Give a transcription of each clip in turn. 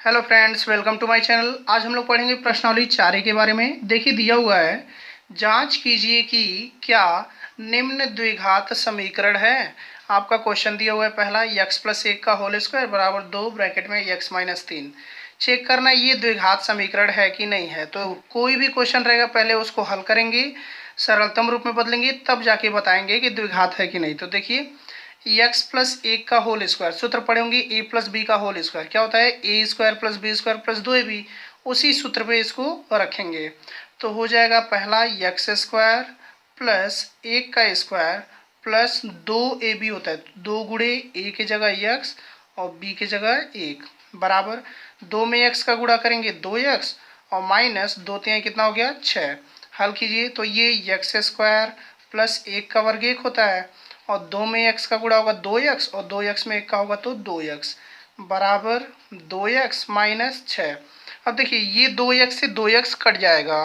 Hello friends, welcome to my channel. आज हम लोग पढ़ेंगे प्रश्नावली 4 के बारे में। देखिए दिया हुआ है, जांच कीजिए कि क्या निम्न द्विघात समीकरण है। आपका क्वेश्चन दिया हुआ है पहला, x प्लस 1 का होल स्क्वायर बराबर 2 ब्रैकेट में x माइनस 3। चेक करना ये द्विघात समीकरण है कि नहीं है। तो कोई भी क्वेश्चन रहेगा पहले उसको हल करेंगे, सरलतम रूप में बदलेंगे, तब जाके बताएंगे कि द्विघात है कि नहीं। तो देखिए x प्लस 1 का होल स्क्वायर, सूत्र पढ़े होंगे a प्लस बी का होल स्क्वायर क्या होता है, A square plus B square plus 2ab। उसी सूत्र पे इसको रखेंगे तो हो जाएगा पहला x स्क्वायर प्लस 1 का स्क्वायर प्लस 2ab होता है, 2 गुणे a की जगह x और b की जगह 1 बराबर 2 में x का गुणा करेंगे 2x और माइनस 2 3 कितना हो गया 6। हल कीजिए तो ये x स्क्वायर प्लस 1 का वर्ग 1 होता है और 2 में x का गुणा होगा 2x और 2x में 1 का होगा तो 2x बराबर 2x माइनस 6। अब देखिए ये 2x से 2x कट जाएगा,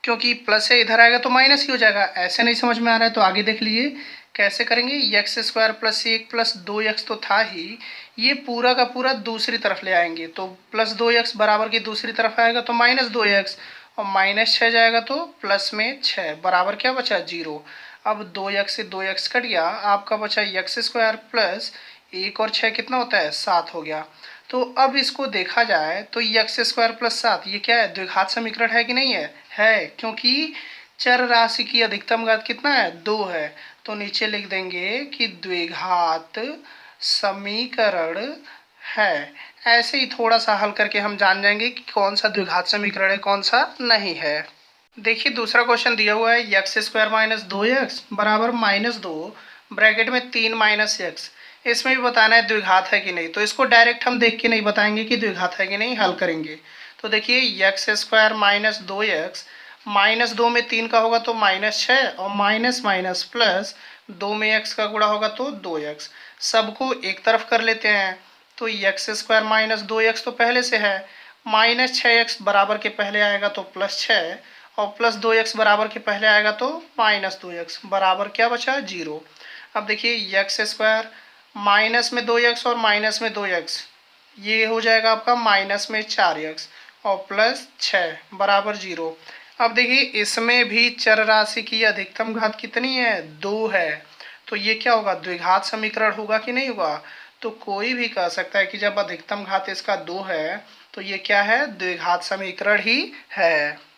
क्योंकि प्लस है इधर आएगा तो माइनस ही हो जाएगा। ऐसे नहीं समझ में आ रहा है तो आगे देख लीजिए कैसे करेंगे। x square plus 1 plus 2x तो था ही, ये पूरा का पूरा दूसरी तरफ ले आएंगे तो प्लस 2x बराबर की दूसरी तरफ आएगा तो माइनस 2x और माइनस 6 जाएगा तो प्लस में 6 बराबर क्या बचा 0। अब 2x से 2x कट गया, आपका बचा x स्क्वायर प्लस 1 और 6 कितना होता है 7 हो गया। तो अब इसको देखा जाए तो x स्क्वायर प्लस 7 ये क्या है, द्विघात समीकरण है कि नहीं है क्योंकि चर राशि की अधिकतम घात कितना है 2 है। तो नीचे लिख देंगे कि द्विघात समीकरण है। ऐसे ही थोड़ा सा हल करके हम जान जाएंगे कि कौन सा द्विघात समीकरण है कौन सा नहीं है। देखिए दूसरा क्वेश्चन दिया हुआ है, x स्क्वायर माइनस 2x बराबर -2 ब्रैकेट में 3 माइनस एक्स। इसमें भी बताना है द्विघात है कि नहीं। तो इसको डायरेक्ट हम देख के नहीं बताएंगे कि द्विघात है कि नहीं, हल करेंगे। तो देखिए x square minus 2x, minus 2 में 3 का होगा तो माइनस 6 और माइनस माइनस प्लस 2 में x का गुणा होगा तो 2x। सबको एक तरफ कर लेते हैं तो x स्क्वायर माइनस 2x तो पहले से है, माइनस 6x बराबर के पहले आएगा तो प्लस 6 और प्लस 2x बराबर के पहले आएगा तो माइनस 2x बराबर क्या बचा 0। अब देखिए x स्क्वायर माइनस में 2x और माइनस में 2x, ये हो जाएगा आपका माइनस में 4x और प्लस 6 बराबर 0। अब देखिए इसमें भी चर राशि की अधिकतम घात कितनी है 2 है। तो ये क्या होगा द्विघात समीकरण होगा कि नहीं होगा। तो कोई भी कह सकता है कि जब अधिकतम घात इसका 2 है तो ये क्या है द्विघात समीकरण ही है।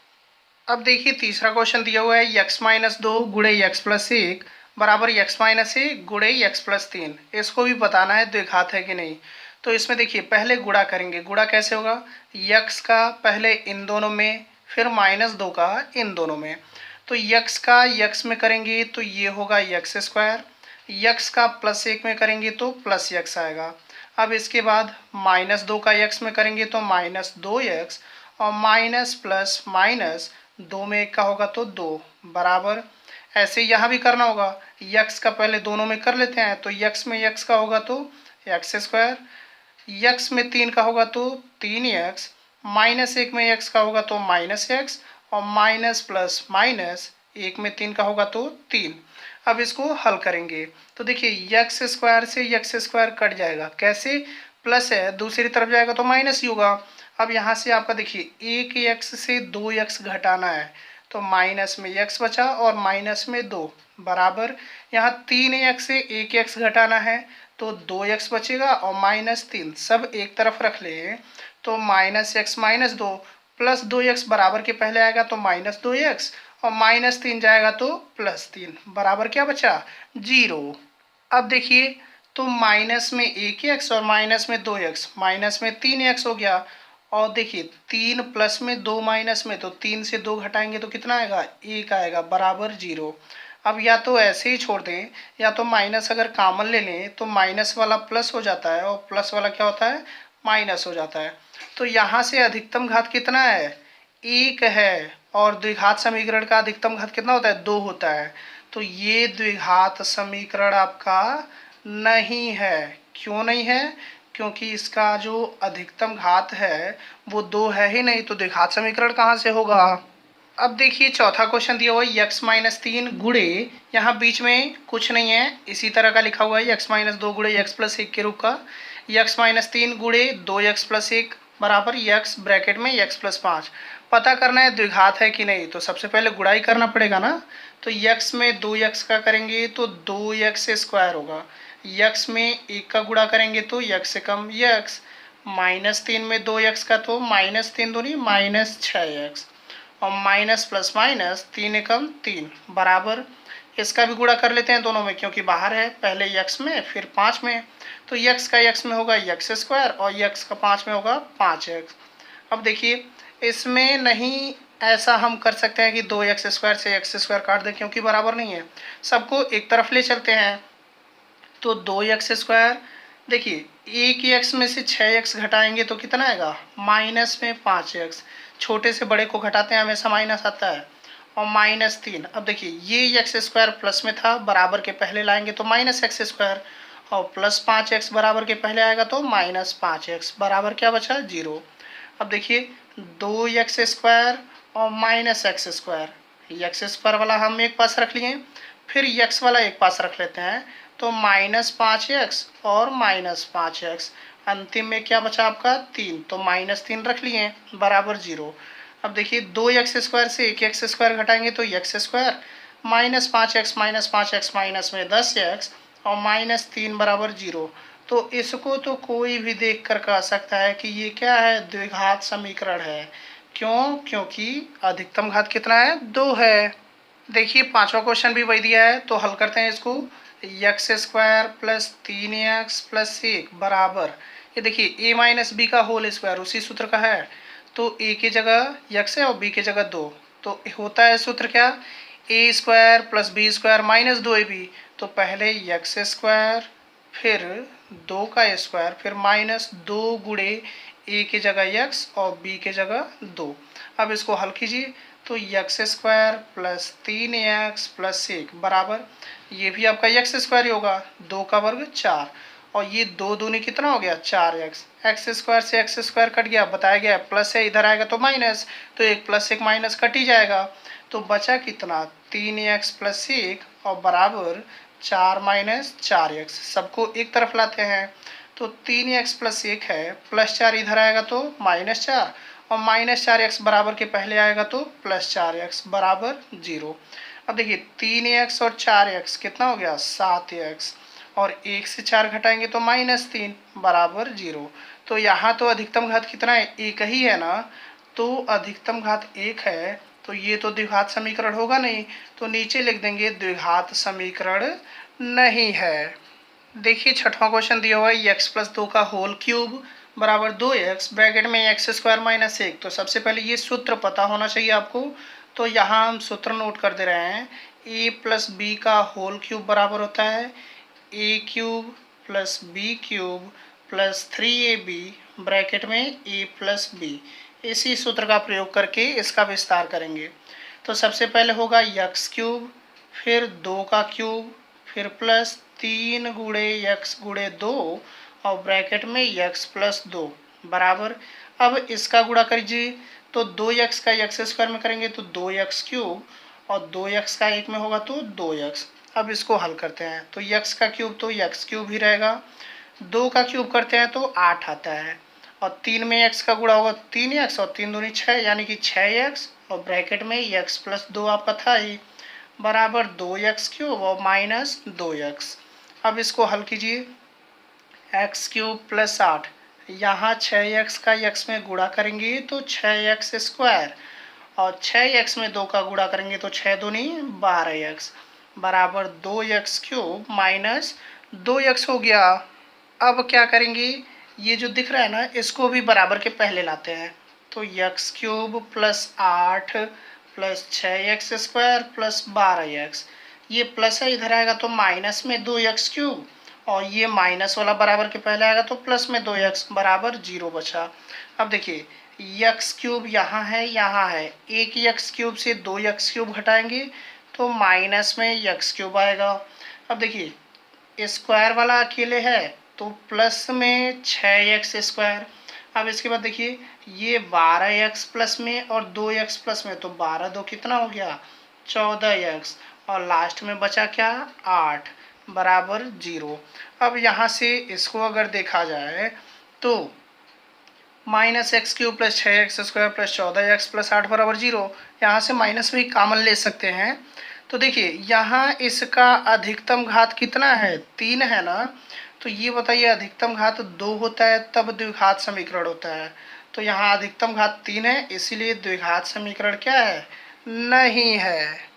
अब देखिए तीसरा क्वेश्चन दिया हुआ है, x माइनस 2 गुणे x प्लस 1 बराबर x माइनस 1 गुणे x प्लस 3। इसको भी बताना है द्विघात है कि नहीं। तो इसमें देखिए पहले गुणा करेंगे। गुणा कैसे होगा, x का पहले इन दोनों में, फिर -2 का इन दोनों में। तो x का x में करेंगे तो ये होगा x स्क्वायर, x का प्लस 1 में करेंगे तो प्लस x आएगा। अब इसके बाद -2 का x में करेंगे तो -2x और माइनस प्लस माइनस 2 में 1 का होगा तो 2 बराबर। ऐसे यहाँ भी करना होगा, x का पहले दोनों में कर लेते हैं तो x में x का होगा तो x स्क्वायर, x में 3 का होगा तो 3x, माइनस 1 में x का होगा तो माइनस x और माइनस प्लस माइनस 1 में 3 का होगा तो 3। अब इसको हल करेंगे तो देखिए x स्क्वायर से x स्क्वायर कट जाएगा, कैसे प्लस है दूसरी तरफ जाएगा तो माइनस ही होगा। अब यहाँ से आपका देखिए 1x से 2x घटाना है तो माइनस में x बचा और माइनस में 2 बराबर, यहाँ 3x से 1x घटाना है तो 2x बचेगा और -3 सब एक तरफ रख ले तो -x माइनस 2 प्लस 2x बराबर के पहले आएगा तो -2x और -3 जाएगा तो +3 बराबर क्या बचा 0। अब देखिए तो माइनस में 1x और माइनस में 2x, माइनस में 3x हो गया और देखिए 3 प्लस में 2 माइनस में, तो 3 से 2 घटाएंगे तो कितना आएगा 1 आएगा बराबर 0। अब या तो ऐसे ही छोड़ दें या तो माइनस अगर कॉमन ले लें तो माइनस वाला प्लस हो जाता है और प्लस वाला क्या होता है माइनस हो जाता है। तो यहाँ से अधिकतम घात कितना है 1 है और द्विघात समीकरण का अधिकतम घात कितना होता है 2 होता है। तो ये द्विघात समीकरण आपका नहीं है। क्यों नहीं है, क्योंकि इसका जो अधिकतम घात है वो 2 है ही नहीं, तो द्विघात समीकरण कहाँ से होगा। अब देखिए चौथा क्वेश्चन दिया हुआ है x माइनस 3 गुणे, यहाँ बीच में कुछ नहीं है इसी तरह का लिखा हुआ है x माइनस 2 गुणे x प्लस 1 के रूप का, x माइनस 3 गुणे 2x प्लस 1 बराबर यक्स ब्रैकेट में यक्स प्लस 5। पता करना है द्विघात है कि नहीं, तो सबसे पहले गुणाई करना पड़ेगा ना। तो यक्स में 2 यक्स का करेंगे तो 2 यक्स स्क्वायर होगा। यक्स में 1 का गुणा करेंगे तो यक्स से कम यक्स। -3 में 2 यक्स का तो -3 दूनी -6 यक्स। और माइनस प्लस माइनस 3 एकम 3 बराबर, इसका भी गुणा कर लेते हैं दोनों में, क्योंकि बाहर है, पहले यक्स में फिर 5 में। तो यक्स का यक्स में होगा यक्स स्क्वायर और यक्स का 5 में होगा 5 यक्स। अब देखिए इसमें नहीं ऐसा हम कर सकते हैं कि 2 यक्स स्क्वायर से यक्स स्क्वायर काट दें, क्योंकि बराबर नहीं है। सबको एक तरफ ले चलते हैं। तो 2 यक्स स्क्वायर, देखिए 1 यक्स में से 6 यक्स घटाएंगे तो कितना आएगा, माइनस में 5 यक्स। छोटे से बड़े को घटाते हैं हमेशा माइनस आता है। और -3, अब देखिए ये यक्स स्क्वायर प्लस में था, बराबर के पहले लाएंगे तो -एक्स स्क्वायर। और +5 यक्स बराबर के पहले आएगा तो -5 यक्स बराबर क्या बचा, 0। अब देखिए 2 यक्स स्क्वायर और -एक्स स्क्वायर, यक्स स्क्वायर वाला हम एक पास रख लिए, फिर यक्स वाला एक पास रख लेते हैं। तो -5 यक्स और -5 यक्स, अंतिम में क्या बचा आपका 3, तो -3 रख लिए बराबर 0। अब देखिए 2 यक्स स्क्वायर से 1 यक्स स्क्वायर घटाएंगे तो x square, -5 x -5 x minus में 10 यक्स और -3 बराबर 0। तो इसको तो कोई भी देख कर कह सकता है कि ये क्या है, द्विघात समीकरण है। क्यों, क्योंकि अधिकतम घात कितना है, 2 है। देखिए पांचवा क्वेश्चन भी वही दिया है, तो हल करते हैं इसको। X square plus 3 x plus 1 बराबर, ये देखिए ए माइनस बी का होल स्क्वायर उसी सूत्र का है। तो ए की जगह यक्स है और बी की जगह 2, तो होता है सूत्र क्या, A square plus B square minus 2ab। तो पहले यक्स स्क्वायर फिर 2 का स्क्वायर फिर -2 गुणे ए की जगह यक्स और बी की जगह 2। अब इसको हल कीजिए। तो x square plus 3 x plus 1 बराबर, ये भी आपका यक्स स्क्वायर ही होगा, 2 का वर्ग 4। और ये 2 दूनी कितना हो गया, 4 यक्स। एक्स स्क्वायर से एक्स स्क्वायर कट गया, बताया गया प्लस है, इधर आएगा तो माइनस, तो एक प्लस एक माइनस कट ही जाएगा। तो बचा कितना, 3 यक्स प्लस 1 और बराबर 4 माइनस 4 यक्स। सबको एक तरफ लाते हैं। तो 3 यक्स प्लस 1 है, प्लस 4 इधर आएगा तो -4, और -4 यक्स बराबर के पहले आएगा तो +4 यक्स बराबर 0। अब देखिए 3 यक्स और 4 यक्स कितना हो गया, 7 यक्स। और 1 से 4 घटाएंगे तो -3 बराबर 0। तो यहाँ तो अधिकतम घात कितना है, एक ही है ना। तो अधिकतम घात 1 है, तो ये तो द्विघात समीकरण होगा नहीं। तो नीचे लिख देंगे द्विघात समीकरण नहीं है। देखिए छठवां क्वेश्चन दिया हुआ है, यक्स प्लस 2 का होल क्यूब बराबर 2 यक्स ब्रैकेट में एक्स स्क्वायर माइनस 1। तो सबसे पहले ये सूत्र पता होना चाहिए आपको। तो यहाँ हम सूत्र नोट कर दे रहे हैं, ए प्लस बी का होल क्यूब बराबर होता है A cube plus B cube plus 3ab bracket में ए प्लस बी। इसी सूत्र का प्रयोग करके इसका विस्तार करेंगे। तो सबसे पहले होगा यक्स क्यूब, फिर 2 का क्यूब, फिर प्लस 3 गुणे यक्स गुणे 2 और ब्रैकेट में यक्स प्लस 2 बराबर। अब इसका गुणा करिए, तो 2 यक्स का यक्स स्क्वायर में करेंगे तो 2 यक्स क्यूब, और 2 यक्स का एक में होगा तो 2 यक्स। अब इसको हल करते हैं, तो यक्स का क्यूब तो यक्स क्यूब ही रहेगा, 2 का क्यूब करते हैं तो 8 आता है, और 3 में यक्स का गुणा होगा 3 यक्स और 3 दूनी 6, यानी कि 6 यक्स, और ब्रैकेट में यक्स प्लस 2 आपका था ही, बराबर 2 यक्स क्यूब और माइनस 2 यक्स। अब इसको हल कीजिए, एक्स क्यूब प्लस 8, यहाँ 6 यक्स का यक्स में गुणा करेंगे तो 6 यक्स स्क्वायर, और 6 यक्स में 2 का गुणा करेंगे तो 6 दूनी 12 यक्स बराबर 2 यक्स क्यूब माइनस 2 यक्स हो गया। अब क्या करेंगे, ये जो दिख रहा है ना, इसको भी बराबर के पहले लाते हैं। तो x cube plus 8 plus 6 x square plus 12 x, ये प्लस है, इधर आएगा तो माइनस में 2 यक्स क्यूब, और ये माइनस वाला बराबर के पहले आएगा तो प्लस में 2 यक्स बराबर 0 बचा। अब देखिए यक्स क्यूब यहाँ है, एक यक्स क्यूब से 2 यक्स क्यूब घटाएंगे तो माइनस में यक्स क्यूब आएगा। अब देखिए स्क्वायर वाला अकेले है तो प्लस में 6 यक्स स्क्वायर। अब इसके बाद देखिए ये 12 यक्स प्लस में और 2 यक्स प्लस में, तो 12 दो कितना हो गया, 14 यक्स, और लास्ट में बचा क्या, 8 बराबर 0। अब यहाँ से इसको अगर देखा जाए तो minus x cube plus 6x² plus 14x plus 8 बराबर 0। यहाँ से माइनस भी कॉमन ले सकते हैं। तो देखिए यहाँ इसका अधिकतम घात कितना है, 3 है ना। तो ये बताइए अधिकतम घात 2 होता है तब द्विघात समीकरण होता है। तो यहाँ अधिकतम घात 3 है, इसीलिए द्विघात समीकरण क्या है, नहीं है।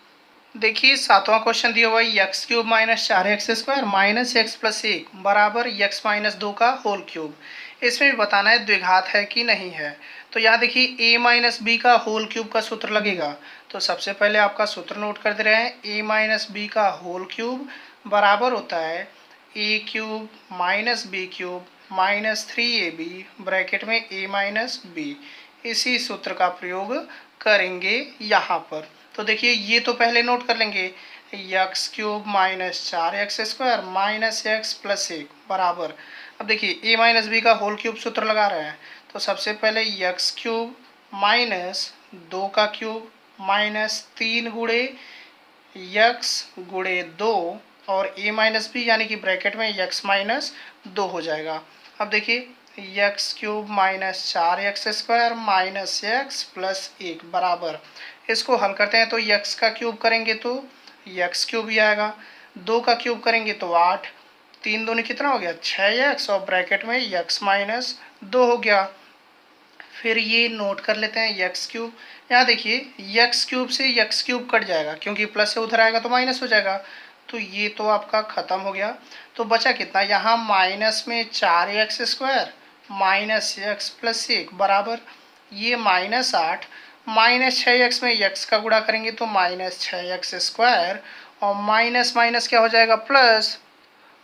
देखिए 7वां क्वेश्चन दिया हुआ है x cube minus 4x² minus x plus 1 बराबर x माइनस 2 का होल क्यूब। इसमें भी बताना है द्विघात है कि नहीं है। तो यहाँ देखिए a माइनस बी का होल क्यूब का सूत्र लगेगा। तो सबसे पहले आपका सूत्र नोट कर दे रहे हैं, a माइनस बी का होल क्यूब बराबर होता है a cube minus b cube minus 3ab bracket में a माइनस बी। इसी सूत्र का प्रयोग करेंगे यहाँ पर। तो देखिए ये तो पहले नोट कर लेंगे, x cube minus 4x² minus x plus 1 बराबर। अब देखिए a माइनस बी का होल क्यूब सूत्र लगा रहे हैं। तो सबसे पहले एक्स क्यूब माइनस 2 का क्यूब माइनस 3 गुणे एक्स गुणे 2 और a माइनस बी यानी कि ब्रैकेट में x माइनस 2 हो जाएगा। अब देखिए x cube minus 4x² minus x plus 1 बराबर। इसको हल करते हैं तो x का क्यूब करेंगे तो एक्स क्यूब ही आएगा, 2 का क्यूब करेंगे तो 8, 3 दूनी कितना हो गया 6x और ब्रैकेट में x माइनस 2 हो गया। फिर ये नोट कर लेते हैं एक्स क्यूब। यहाँ देखिए एक्स क्यूब से एक्स क्यूब कट जाएगा क्योंकि प्लस से उधर आएगा तो माइनस हो जाएगा। तो ये तो आपका ख़त्म हो गया। तो बचा कितना, यहाँ माइनस में 4x² माइनस एक्स प्लस 1 बराबर ये माइनस 8 माइनस 6x में x का गुणा करेंगे तो माइनस 6x² और माइनस माइनस क्या हो जाएगा प्लस,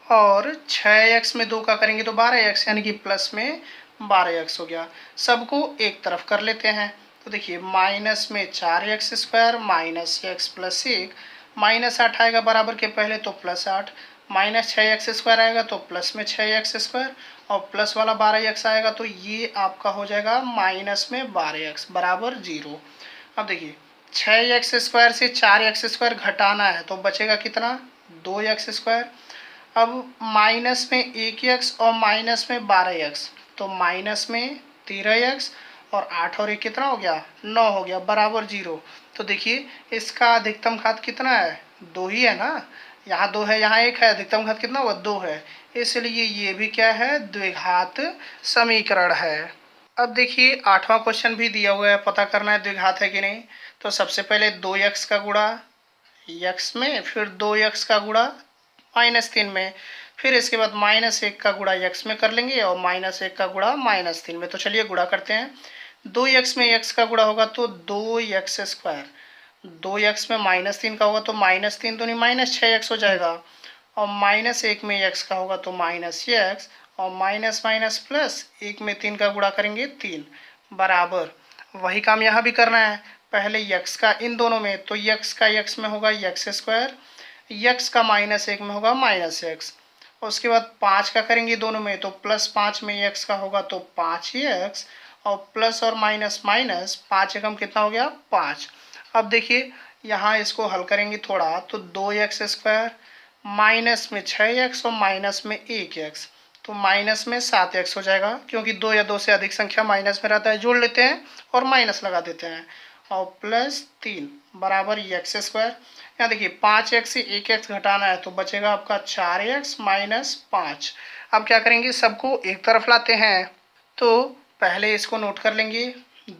और 6x में 2 का करेंगे तो 12x यानी कि प्लस में 12x हो गया। सबको एक तरफ कर लेते हैं। तो देखिए माइनस में 4x² minus x plus 1 minus 8 आएगा बराबर के पहले तो प्लस 8, माइनस 6x² आएगा तो प्लस में 6x² और प्लस वाला 12x आएगा तो ये आपका हो जाएगा माइनस में 12x बराबर 0। अब देखिए 6x² से 4x² घटाना है तो बचेगा कितना 2x²। अब माइनस में 1x और माइनस में 12x तो माइनस में 13x और 8 और 1 कितना हो गया 9 हो गया बराबर 0। तो देखिए इसका अधिकतम घात कितना है 2 ही है ना, यहाँ 2 है यहाँ 1 है, अधिकतम घात कितना हुआ 2 है, इसलिए ये भी क्या है द्विघात समीकरण है। अब देखिए 8वां क्वेश्चन भी दिया हुआ है, पता करना है द्विघात है कि नहीं। तो सबसे पहले 2x का गुणा x में, फिर 2x का गुणा -3 में, फिर इसके बाद -1 का गुणा x में कर लेंगे और -1 का गुणा -3 में। तो चलिए गुणा करते हैं। 2x में x का गुणा होगा तो 2x², 2x में -3 का होगा तो -3 तो नहीं -6x हो जाएगा और -1 में x का होगा तो -x और माइनस माइनस प्लस 1 में 3 का गुणा करेंगे 3 बराबर। वही काम यहाँ भी करना है, पहले x का इन दोनों में तो x का x में होगा x², x का -1 में होगा -x, उसके बाद 5 का करेंगे दोनों में तो +5 में x का होगा तो 5x और प्लस और माइनस माइनस 5 एकम कितना हो गया 5। अब देखिए यहाँ इसको हल करेंगे थोड़ा तो 2x² माइनस में 6x और माइनस में 1x तो माइनस में 7x हो जाएगा, क्योंकि 2 या 2 से अधिक संख्या माइनस में रहता है, जोड़ लेते हैं और माइनस लगा देते हैं और +3 बराबर x²। यहाँ देखिए 5x से 1x घटाना है तो बचेगा आपका 4x माइनस 5। अब क्या करेंगे सबको एक तरफ लाते हैं। तो पहले इसको नोट कर लेंगे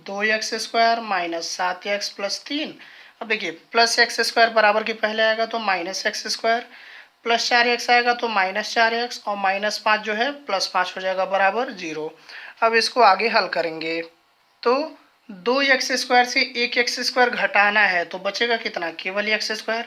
2x² माइनस 7x प्लस 3। अब देखिए प्लस x² बराबर के पहले आएगा तो -x², प्लस 4x आएगा तो -4x और -5 जो है +5 हो जाएगा बराबर 0। अब इसको आगे हल करेंगे तो 2x² से 1x² घटाना है तो बचेगा कितना केवल x²,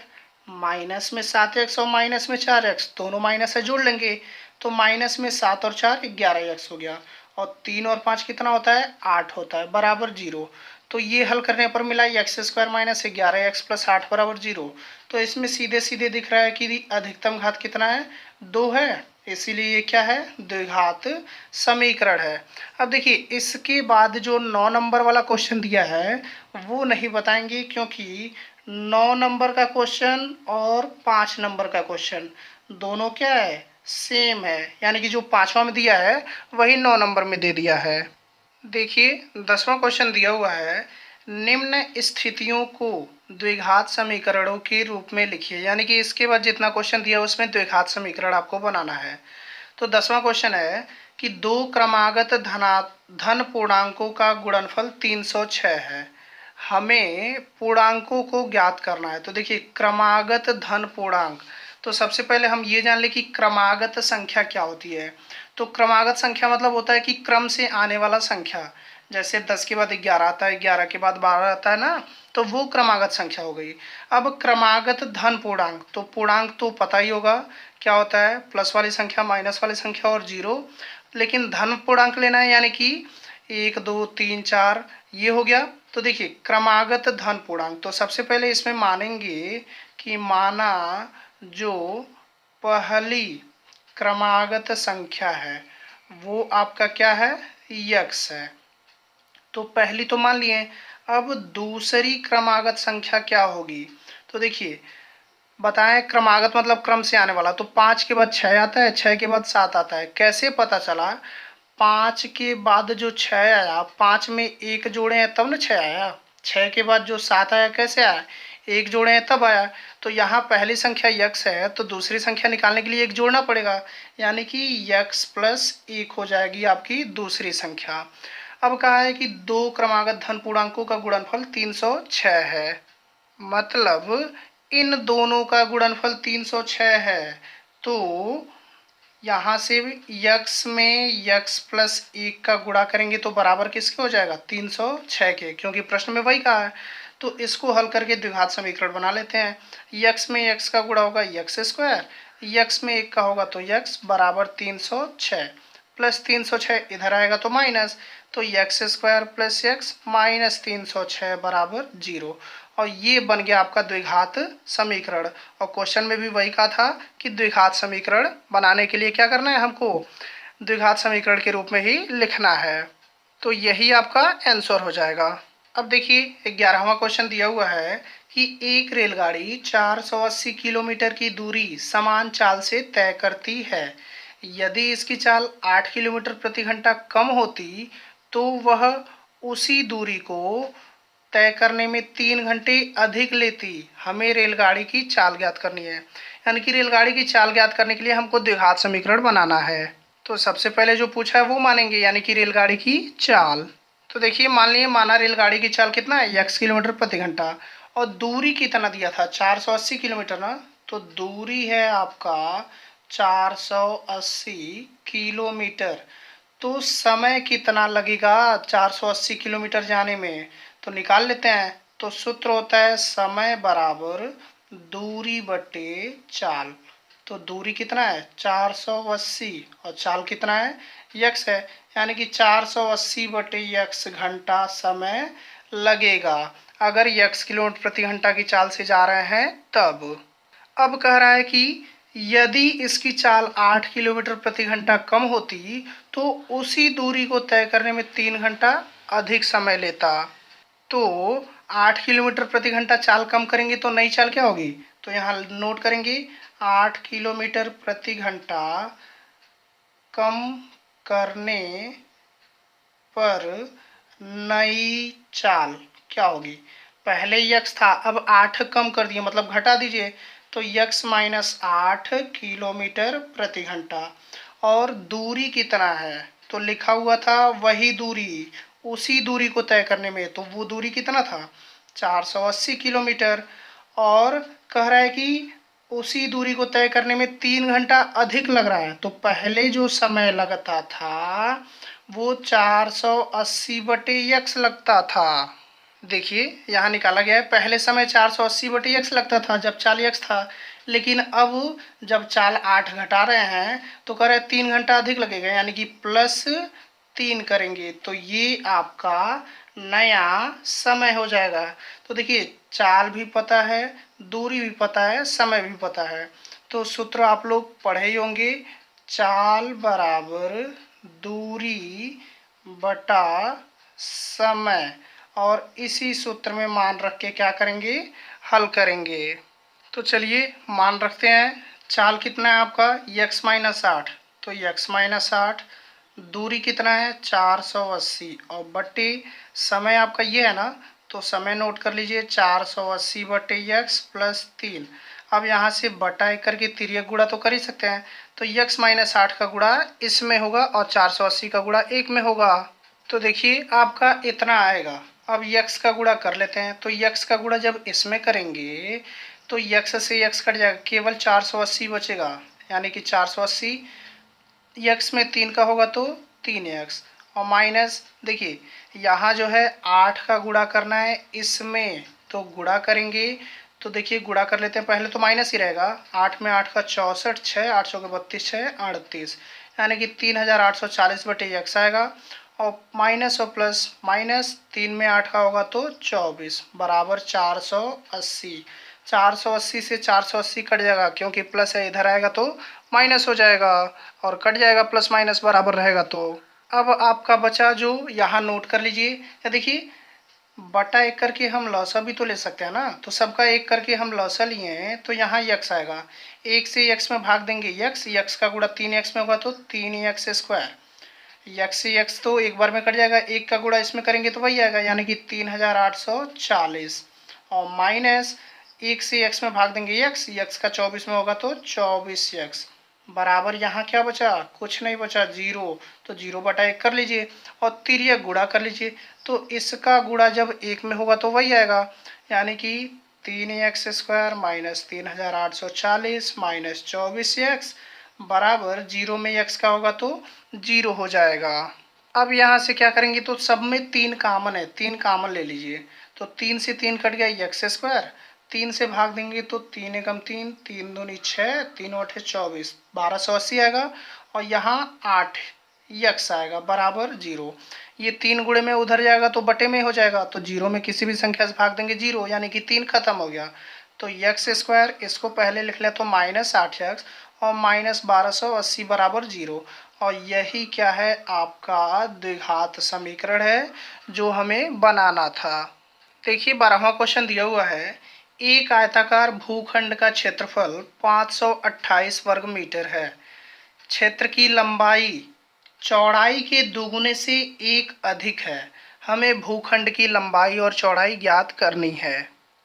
माइनस में 7x और माइनस में 4x दोनों माइनस है, जोड़ लेंगे तो माइनस में 7 और 4 11x हो गया और 3 और 5 कितना होता है 8 होता है बराबर 0। तो ये हल करने पर मिला x² माइनस 11x प्लस 8 बराबर 0। तो इसमें सीधे सीधे दिख रहा है कि अधिकतम घात कितना है 2 है, इसीलिए ये क्या है द्विघात समीकरण है। अब देखिए इसके बाद जो 9 नंबर वाला क्वेश्चन दिया है वो नहीं बताएंगे, क्योंकि 9 नंबर का क्वेश्चन और 5 नंबर का क्वेश्चन दोनों क्या है सेम है, यानी कि जो 5वां में दिया है वही 9 नंबर में दे दिया है। देखिए 10वां क्वेश्चन दिया हुआ है, निम्न स्थितियों को द्विघात समीकरणों के रूप में लिखिए। यानी कि इसके बाद जितना क्वेश्चन दिया उसमें द्विघात समीकरण आपको बनाना है। तो 10वां क्वेश्चन है कि दो क्रमागत धन पूर्णांकों का गुणनफल 306 है, हमें पूर्णांकों को ज्ञात करना है। तो देखिए क्रमागत धन पूर्णांक, तो सबसे पहले हम ये जान ले कि क्रमागत संख्या क्या होती है। तो क्रमागत संख्या मतलब होता है कि क्रम से आने वाला संख्या। जैसे 10 के बाद 11 आता है, 11 के बाद 12 आता है ना, तो वो क्रमागत संख्या हो गई। अब क्रमागत धन पूर्णांक, तो पूर्णांक तो पता ही होगा क्या होता है, प्लस वाली संख्या, माइनस वाली संख्या और जीरो। लेकिन धन पूर्णांक लेना है, यानी कि 1 2 3 4 ये हो गया। तो देखिए क्रमागत धन पूर्णांक, तो सबसे पहले इसमें मानेंगे कि माना जो पहली क्रमागत संख्या है वो आपका क्या है, यक्स है। तो पहली तो मान लिए। अब दूसरी क्रमागत संख्या क्या होगी, तो देखिए बताएं, क्रमागत मतलब क्रम से आने वाला। तो 5 के बाद 6 आता है, 6 के बाद 7 आता है। कैसे पता चला, 5 के बाद जो 6 आया, 5 में एक जोड़े हैं तब ना 6 आया। 6 के बाद जो 7 आया कैसे आया, एक जोड़े हैं तब आया। तो यहाँ पहली संख्या यक्स है, तो दूसरी संख्या निकालने के लिए एक जोड़ना पड़ेगा, यानी कि यक्स प्लस 1 हो जाएगी आपकी दूसरी संख्या। अब कहा है कि दो क्रमागत धन पूर्णांकों का गुणनफल 306 है, मतलब इन दोनों का गुणनफल 306 है। तो यहाँ से यक्स में यक्स प्लस 1 का गुणा करेंगे तो बराबर किसके हो जाएगा, 306 के, क्योंकि प्रश्न में वही कहा है। तो इसको हल करके द्विघात समीकरण बना लेते हैं। यक्स में यक्स का गुणा होगा यक्स स्क्वायर, यक्स में 1 का होगा तो यक्स बराबर 306, प्लस 306 इधर आएगा तो माइनस, तो x square plus x minus 306 बराबर 0। और ये बन गया आपका द्विघात समीकरण। और क्वेश्चन में भी वही कहा था कि द्विघात समीकरण बनाने के लिए क्या करना है, हमको द्विघात समीकरण के रूप में ही लिखना है। तो यही आपका आंसर हो जाएगा। अब देखिए 11वां क्वेश्चन दिया हुआ है कि एक रेलगाड़ी 480 किलोमीटर की दूरी समान चाल से तय करती है। यदि इसकी चाल 8 किलोमीटर प्रति घंटा कम होती तो वह उसी दूरी को तय करने में 3 घंटे अधिक लेती। हमें रेलगाड़ी की चाल ज्ञात करनी है। यानी कि रेलगाड़ी की चाल ज्ञात करने के लिए हमको द्विघात समीकरण बनाना है। तो सबसे पहले जो पूछा है वो मानेंगे, यानी कि रेलगाड़ी की चाल। तो देखिए मान लिए, माना रेलगाड़ी की चाल कितना है, x किलोमीटर प्रति घंटा, और दूरी कितना दिया था 480 किलोमीटर ना। तो दूरी है आपका 480 किलोमीटर। तो समय कितना लगेगा 480 किलोमीटर जाने में, तो निकाल लेते हैं। तो सूत्र होता है समय बराबर दूरी बटे चाल। तो दूरी कितना है 480 और चाल कितना है यक्स है, यानी कि 480 बटे यक्स घंटा समय लगेगा अगर यक्स किलोमीटर प्रति घंटा की चाल से जा रहे हैं तब। अब कह रहा है कि यदि इसकी चाल 8 किलोमीटर प्रति घंटा कम होती तो उसी दूरी को तय करने में 3 घंटा अधिक समय लेता। तो 8 किलोमीटर प्रति घंटा चाल कम करेंगे तो नई चाल क्या होगी, तो यहाँ नोट करेंगे 8 किलोमीटर प्रति घंटा कम करने पर नई चाल क्या होगी। पहले यक्स था, अब 8 कम कर दिए मतलब घटा दीजिए, तो यक्स माइनस 8 किलोमीटर प्रति घंटा। और दूरी कितना है, तो लिखा हुआ था वही दूरी, उसी दूरी को तय करने में, तो वो दूरी कितना था 480 किलोमीटर। और कह रहा है कि उसी दूरी को तय करने में 3 घंटा अधिक लग रहा है। तो पहले जो समय लगता था वो 480 बटे यक्स लगता था। देखिए यहाँ निकाला गया है, पहले समय 480 बटे यक्स लगता था जब चाल यक्स था, लेकिन अब जब चाल 8 घटा रहे हैं तो कह रहे हैं 3 घंटा अधिक लगेगा, यानी कि प्लस 3 करेंगे तो ये आपका नया समय हो जाएगा। तो देखिए चाल भी पता है, दूरी भी पता है, समय भी पता है। तो सूत्र आप लोग पढ़े ही होंगे, चाल बराबर दूरी बटा समय, और इसी सूत्र में मान रख के क्या करेंगे, हल करेंगे। तो चलिए मान रखते हैं, चाल कितना है आपका यक्स माइनस 8, तो यक्स माइनस 8 दूरी कितना है 480 और बट्टे समय आपका ये है ना, तो समय नोट कर लीजिए 480 बट्टे यक्स प्लस 3। अब यहाँ से बटा एक करके तिर्यक गुणा तो कर ही सकते हैं, तो यक्स माइनस 8 का गुणा इसमें होगा और 480 का गुणा एक में होगा। तो देखिए आपका इतना आएगा। अब यक्स का गुणा कर लेते हैं, तो यक्स का गुणा जब इसमें करेंगे तो यक्स से यक्स कट जाएगा, केवल 480 बचेगा, यानी कि 480 यक्स में 3 का होगा तो 3x और माइनस देखिए यहाँ जो है 8 का गुणा करना है इसमें, तो गुणा करेंगे तो देखिए गुणा कर लेते हैं, पहले तो माइनस ही रहेगा। 8 में 8 का 64, 6 8 सौ के 32, 6 38, यानी कि 3840 बटे एक्स आएगा। और माइनस और प्लस, माइनस 3 में 8 का होगा तो 24 बराबर 480। 480 से 480 कट जाएगा, क्योंकि प्लस है इधर आएगा तो माइनस हो जाएगा और कट जाएगा, प्लस माइनस बराबर रहेगा। तो अब आपका बचा जो यहाँ नोट कर लीजिए, या देखिए बटा एक करके हम लौसा भी तो ले सकते हैं ना, तो सबका एक करके हम लौसा लिए हैं, तो यहाँ यक्स आएगा, एक से यक्स में भाग देंगे यक्स, यक्स का गुणा 3x में होगा तो 3x स्क्वायर, यक्स से यक्स तो एक बार में कट जाएगा, एक का गुणा इसमें करेंगे तो वही आएगा, यानी कि 3840 और माइनस एक से यक्स में भाग देंगे यक्स, यक्स का 24 में होगा तो 24x बराबर यहाँ क्या बचा, कुछ नहीं बचा, जीरो। तो जीरो बटा एक कर लीजिए और तिर्यक गुणा कर लीजिए, तो इसका गुणा जब एक में होगा तो वही आएगा, यानी कि 3x square minus 3840 minus 24x बराबर जीरो में x का होगा तो जीरो हो जाएगा। अब यहाँ से क्या करेंगे, तो सब में 3 कामन है, 3 कामन ले लीजिए, तो 3 से 3 कट गया एक्स स्क्वायर, 3 से भाग देंगे तो 3 एकम 3, 3 दूनी 6, 3 अठे 24, 1280 आएगा और यहाँ 8 यक्स आएगा बराबर जीरो। ये 3 गुणे में उधर जाएगा तो बटे में हो जाएगा, तो जीरो में किसी भी संख्या से भाग देंगे जीरो, यानी कि 3 खत्म हो गया। तो यक्स स्क्वायर इसको पहले लिख ले तो माइनस 8x और माइनस 1280 बराबर जीरो। और यही क्या है, आपका द्विघात समीकरण है जो हमें बनाना था। देखिए 12वां क्वेश्चन दिया हुआ है, एक आयताकार भूखंड का क्षेत्रफल 528 वर्ग मीटर है, क्षेत्र की लंबाई चौड़ाई के दोगुने से एक अधिक है, हमें भूखंड की लंबाई और चौड़ाई ज्ञात करनी है।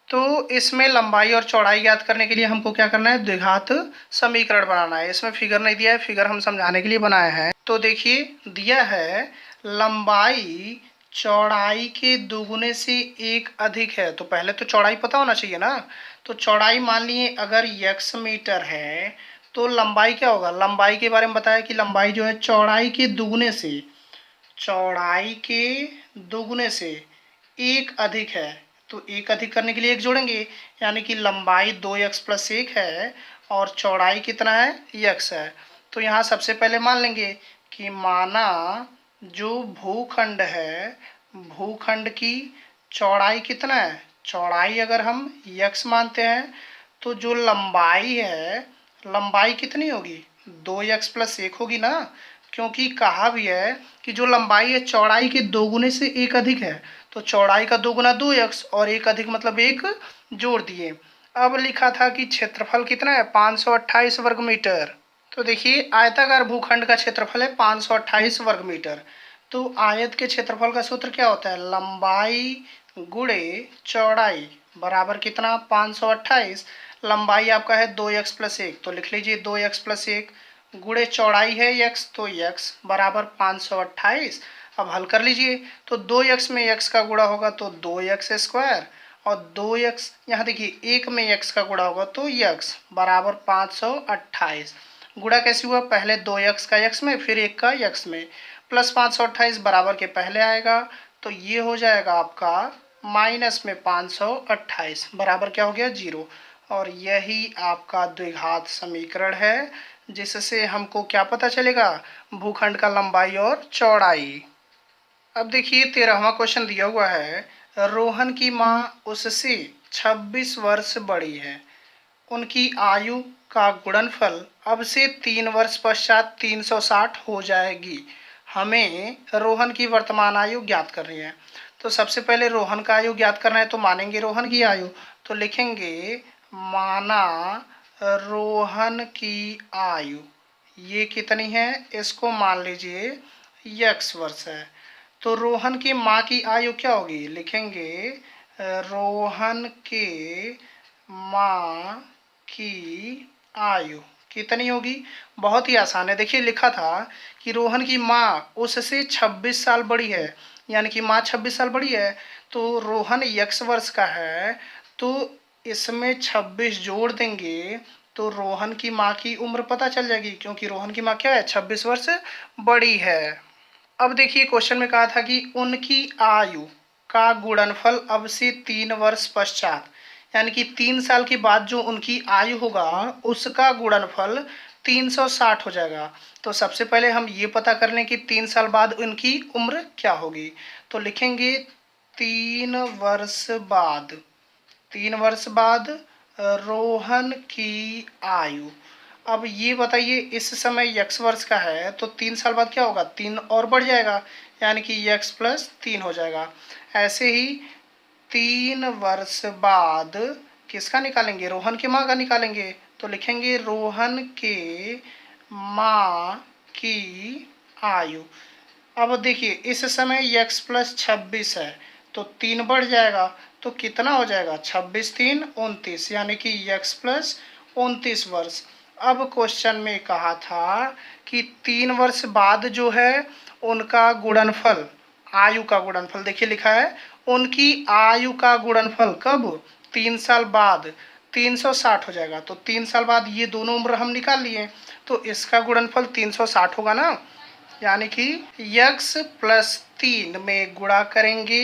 तो इसमें लंबाई और चौड़ाई ज्ञात करने के लिए हमको क्या करना है, द्विघात समीकरण बनाना है। इसमें फिगर नहीं दिया है, फिगर हम समझाने के लिए बनाए हैं। तो देखिए दिया है लंबाई चौड़ाई के दोगुने से एक अधिक है, तो पहले तो चौड़ाई पता होना चाहिए ना। तो चौड़ाई मान लिए अगर x मीटर है तो लंबाई क्या होगा, लंबाई के बारे में बताया कि लंबाई जो है चौड़ाई के दोगुने से, चौड़ाई के दोगुने से एक अधिक है, तो एक अधिक करने के लिए एक जोड़ेंगे, यानी कि लंबाई 2x प्लस 1 है और चौड़ाई कितना है x है। तो यहाँ सबसे पहले मान लेंगे कि माना जो भूखंड है, भूखंड की चौड़ाई कितना है, चौड़ाई अगर हम x मानते हैं तो जो लंबाई है, लंबाई कितनी होगी 2x प्लस 1 होगी ना, क्योंकि कहा भी है कि जो लंबाई है चौड़ाई के दोगुने से एक अधिक है, तो चौड़ाई का दोगुना 2x और एक अधिक मतलब एक जोड़ दिए। अब लिखा था कि क्षेत्रफल कितना है 528 वर्ग मीटर, तो देखिए आयताकार भूखंड का क्षेत्रफल है 528 वर्ग मीटर। तो आयत के क्षेत्रफल का सूत्र क्या होता है, लंबाई गुणे चौड़ाई बराबर कितना 528, लंबाई आपका है 2x प्लस 1, तो लिख लीजिए 2x प्लस 1 गुणे चौड़ाई है x, तो x बराबर 528। अब हल कर लीजिए, तो 2x में x का गुणा होगा तो 2x स्क्वायर और 2x यहाँ देखिए एक में x का गुणा होगा तो x बराबर 528। गुणा कैसे हुआ, पहले 2x का x में फिर 1 का x में, प्लस 528 बराबर के पहले आएगा, तो ये हो जाएगा आपका माइनस में 528 बराबर क्या हो गया जीरो। और यही आपका द्विघात समीकरण है जिससे हमको क्या पता चलेगा, भूखंड का लंबाई और चौड़ाई। अब देखिए 13वां क्वेश्चन दिया हुआ है, रोहन की माँ उससे 26 वर्ष बड़ी है, उनकी आयु का गुणनफल अब से 3 वर्ष पश्चात 360 हो जाएगी, हमें रोहन की वर्तमान आयु ज्ञात करनी है। तो सबसे पहले रोहन का आयु ज्ञात करना है, तो मानेंगे रोहन की आयु, तो लिखेंगे माना रोहन की आयु ये कितनी है, इसको मान लीजिए x वर्ष है। तो रोहन की माँ की आयु क्या होगी, लिखेंगे रोहन के माँ की आयु कितनी होगी। बहुत ही आसान है, देखिए लिखा था कि रोहन की माँ उससे 26 साल बड़ी है, यानी कि माँ 26 साल बड़ी है। तो रोहन x वर्ष का है, तो इसमें 26 जोड़ देंगे तो रोहन की माँ की उम्र पता चल जाएगी, क्योंकि रोहन की माँ क्या है, 26 वर्ष बड़ी है। अब देखिए क्वेश्चन में कहा था कि उनकी आयु का गुणनफल अब से 3 वर्ष पश्चात, यानी कि 3 साल के बाद जो उनकी आयु होगा उसका गुणनफल 360 हो जाएगा। तो सबसे पहले हम ये पता कर लें कि 3 साल बाद उनकी उम्र क्या होगी। तो लिखेंगे 3 वर्ष बाद, 3 वर्ष बाद रोहन की आयु। अब ये बताइए इस समय x वर्ष का है, तो 3 साल बाद क्या होगा, 3 और बढ़ जाएगा, यानी कि x प्लस 3 हो जाएगा। ऐसे ही 3 वर्ष बाद किसका निकालेंगे, रोहन के माँ का निकालेंगे। तो लिखेंगे रोहन के माँ की आयु। अब देखिए इस समय x प्लस 26 है, तो 3 बढ़ जाएगा, तो कितना हो जाएगा, 26 3 29, यानी कि x प्लस 29 वर्ष। अब क्वेश्चन में कहा था कि 3 वर्ष बाद जो है उनका गुणनफल, आयु का गुणनफल, देखिए लिखा है उनकी आयु का गुणनफल कब, 3 साल बाद 360 हो जाएगा। तो 3 साल बाद ये दोनों उम्र हम निकाल लिए, तो इसका गुणनफल 360 होगा ना, यानी कि x प्लस 3 में गुणा करेंगे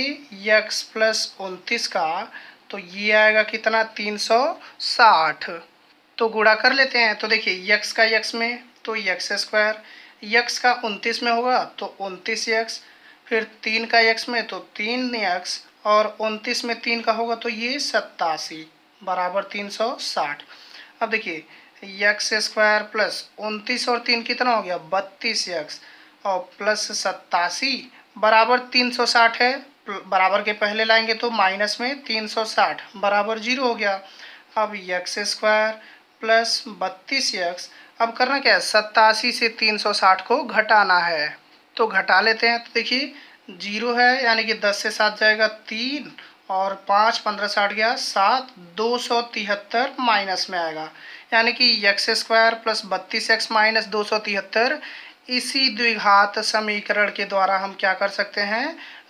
x प्लस 29 का, तो ये आएगा कितना, 360। तो गुणा कर लेते हैं, तो देखिए x का x में तो x स्क्वायर, x का 29 में होगा तो 29x, फिर 3 का x में तो 3x, और 29 में 3 का होगा तो ये 87 बराबर 360। अब देखिए x स्क्वायर प्लस 29 और 3 कितना हो गया, 32x, और प्लस 87 बराबर 360 है। बराबर के पहले लाएंगे तो माइनस में 360 बराबर 0 हो गया। अब x स्क्वायर प्लस 32x, अब करना क्या है, 87 से 360 को घटाना है, तो घटा लेते हैं। तो देखिए 0 है, यानी कि 10 से 7 जाएगा 3, और 5 15 60 गया 7, 273 माइनस में आएगा, यानी कि x square plus 32x minus 273। इसी द्विघात समीकरण के द्वारा हम क्या कर सकते हैं,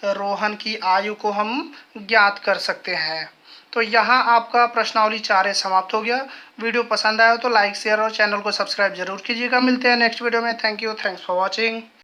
रोहन की आयु को हम ज्ञात कर सकते हैं। तो यहाँ आपका प्रश्नावली 4 समाप्त हो गया। वीडियो पसंद आया तो लाइक शेयर और चैनल को सब्सक्राइब जरूर कीजिएगा। मिलते हैं नेक्स्ट वीडियो में। Thank you, thanks for watching.